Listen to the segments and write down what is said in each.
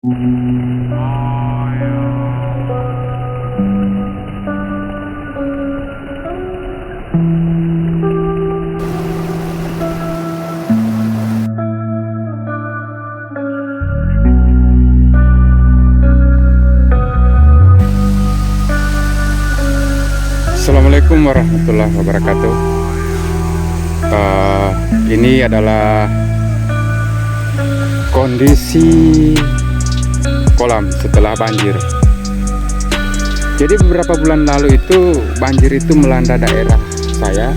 Assalamualaikum warahmatullahi wabarakatuh. Ini adalah kondisi kolam setelah banjir. Jadi beberapa bulan lalu itu banjir itu melanda daerah saya.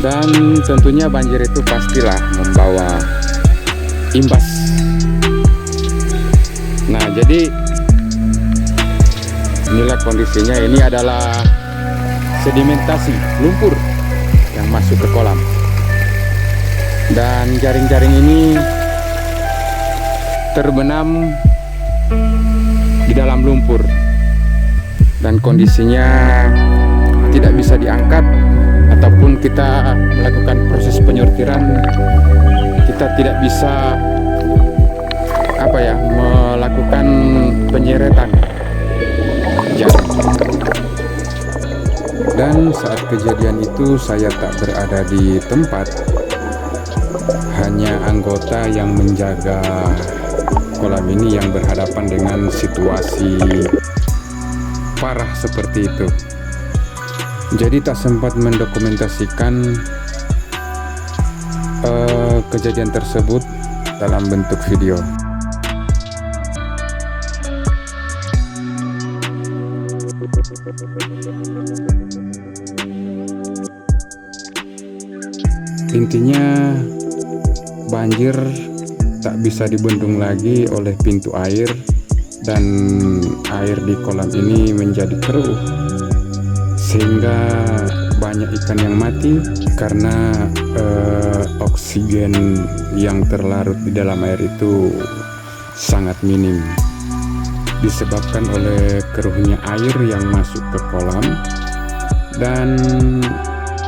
Dan tentunya banjir itu pastilah membawa imbas. Nah, jadi inilah kondisinya. Ini adalah sedimentasi lumpur yang masuk ke kolam, dan jaring-jaring ini terbenam di dalam lumpur, dan kondisinya tidak bisa diangkat ataupun kita melakukan proses penyortiran. Kita tidak bisa melakukan penyeretan jaring. Dan saat kejadian itu saya tak berada di tempat, hanya anggota yang menjaga kolam ini yang berhadapan dengan situasi parah seperti itu. Jadi tak sempat mendokumentasikan kejadian tersebut dalam bentuk video. Intinya banjir tak bisa dibendung lagi oleh pintu air, dan air di kolam ini menjadi keruh sehingga banyak ikan yang mati karena oksigen yang terlarut di dalam air itu sangat minim, disebabkan oleh keruhnya air yang masuk ke kolam. Dan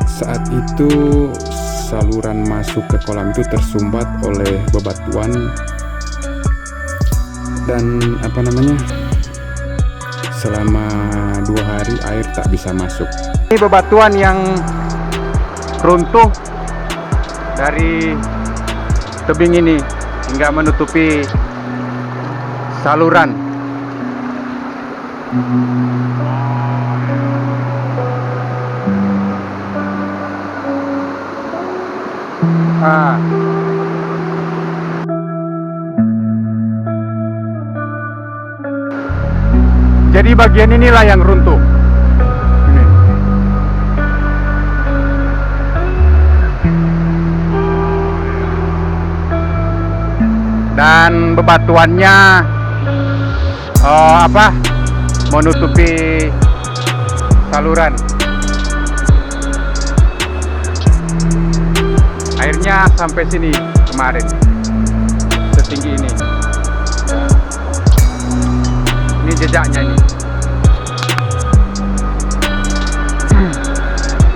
saat itu saluran masuk ke kolam itu tersumbat oleh bebatuan dan selama 2 hari air tak bisa masuk. Ini bebatuan yang runtuh dari tebing ini hingga menutupi saluran. Jadi bagian inilah yang runtuh. Ini. Dan bebatuannya menutupi saluran. Airnya sampai sini kemarin, setinggi ini. Ini jejaknya ini.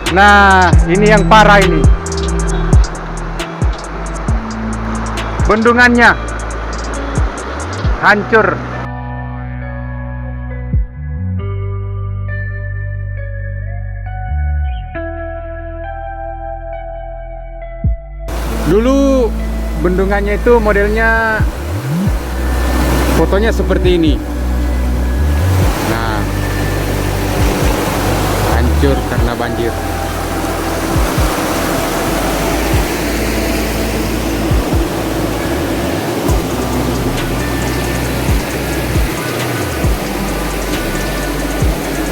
Nah, ini yang parah ini. Bendungannya hancur. Dulu bendungannya itu modelnya, fotonya seperti ini. Nah, hancur karena banjir.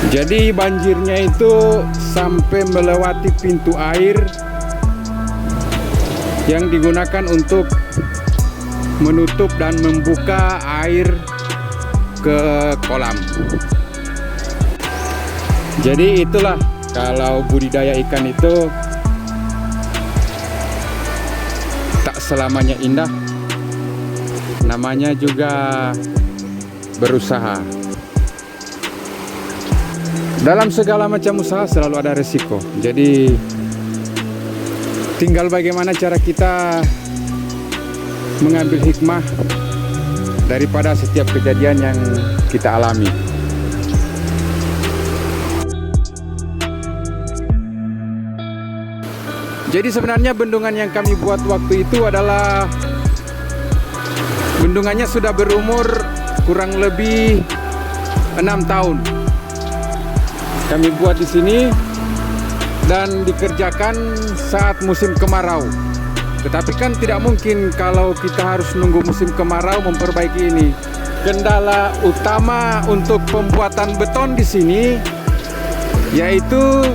Jadi banjirnya itu sampai melewati pintu air yang digunakan untuk menutup dan membuka air ke kolam. Jadi itulah, kalau budidaya ikan itu tak selamanya indah, namanya juga berusaha. Dalam segala macam usaha selalu ada resiko. Jadi Tinggal bagaimana cara kita mengambil hikmah daripada setiap kejadian yang kita alami. Jadi sebenarnya bendungan yang kami buat waktu itu adalah bendungannya sudah berumur kurang lebih 6 tahun. Kami buat di sini dan dikerjakan saat musim kemarau. Tetapi kan tidak mungkin kalau kita harus nunggu musim kemarau memperbaiki ini. Kendala utama untuk pembuatan beton di sini yaitu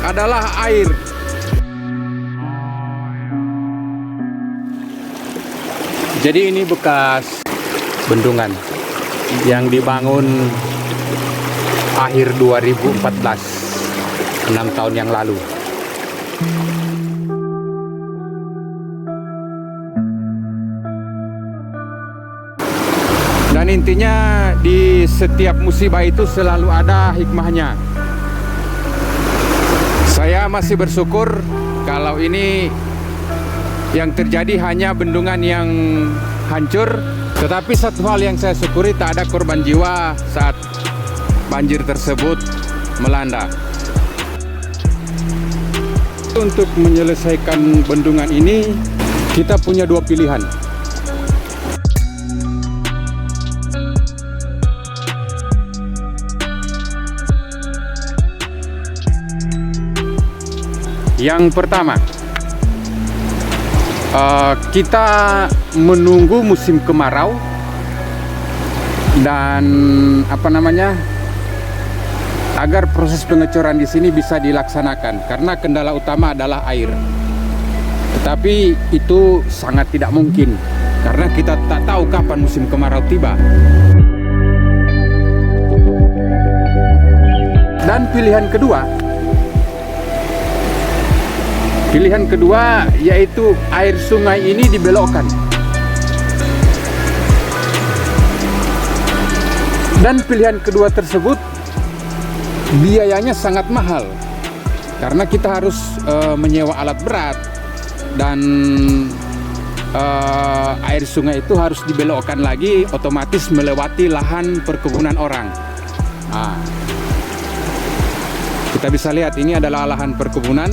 adalah air. Jadi ini bekas bendungan yang dibangun akhir 2014, 6 tahun yang lalu. Dan intinya di setiap musibah itu selalu ada hikmahnya. Saya masih bersyukur kalau ini yang terjadi hanya bendungan yang hancur, tetapi satu hal yang saya syukuri, tak ada korban jiwa saat banjir tersebut melanda. Untuk menyelesaikan bendungan ini, kita punya dua pilihan. Yang pertama, kita menunggu musim kemarau dan agar proses pengecoran di sini bisa dilaksanakan, karena kendala utama adalah air. Tetapi itu sangat tidak mungkin karena kita tak tahu kapan musim kemarau tiba. Dan pilihan kedua yaitu air sungai ini dibelokkan. Dan pilihan kedua tersebut biayanya sangat mahal karena kita harus menyewa alat berat dan air sungai itu harus dibelokkan lagi, otomatis melewati lahan perkebunan orang. Kita bisa lihat ini adalah lahan perkebunan,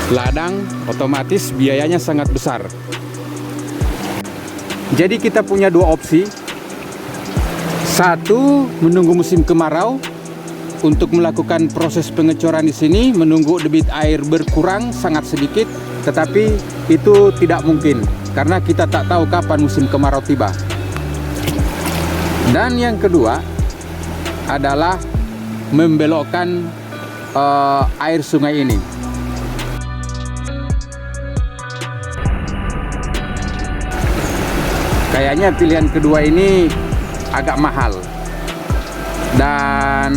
ladang, otomatis biayanya sangat besar. Jadi kita punya dua opsi. Satu, menunggu musim kemarau untuk melakukan proses pengecoran di sini, menunggu debit air berkurang sangat sedikit, tetapi itu tidak mungkin karena kita tak tahu kapan musim kemarau tiba. Dan yang kedua adalah membelokkan air sungai ini. Kayaknya pilihan kedua ini agak mahal dan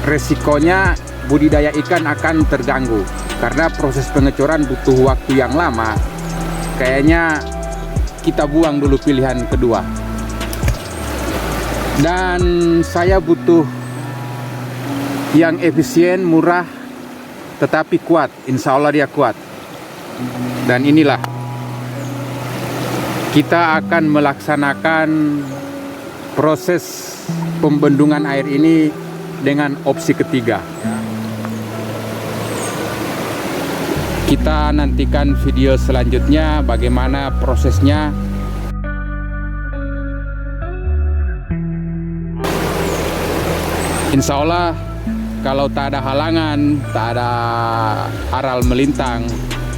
resikonya budidaya ikan akan terganggu karena proses pengecoran butuh waktu yang lama. Kayaknya kita buang dulu pilihan kedua. Dan saya butuh yang efisien, murah, tetapi kuat. Insya Allah dia kuat. Dan inilah kita akan melaksanakan proses pembendungan air ini dengan opsi ketiga. Kita nantikan video selanjutnya bagaimana prosesnya. Insya Allah kalau tak ada halangan, tak ada aral melintang,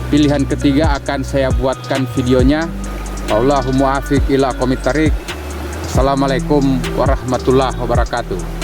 pilihan ketiga akan saya buatkan videonya. Allahumma afiq ila qomit thariq. Assalamualaikum warahmatullahi wabarakatuh.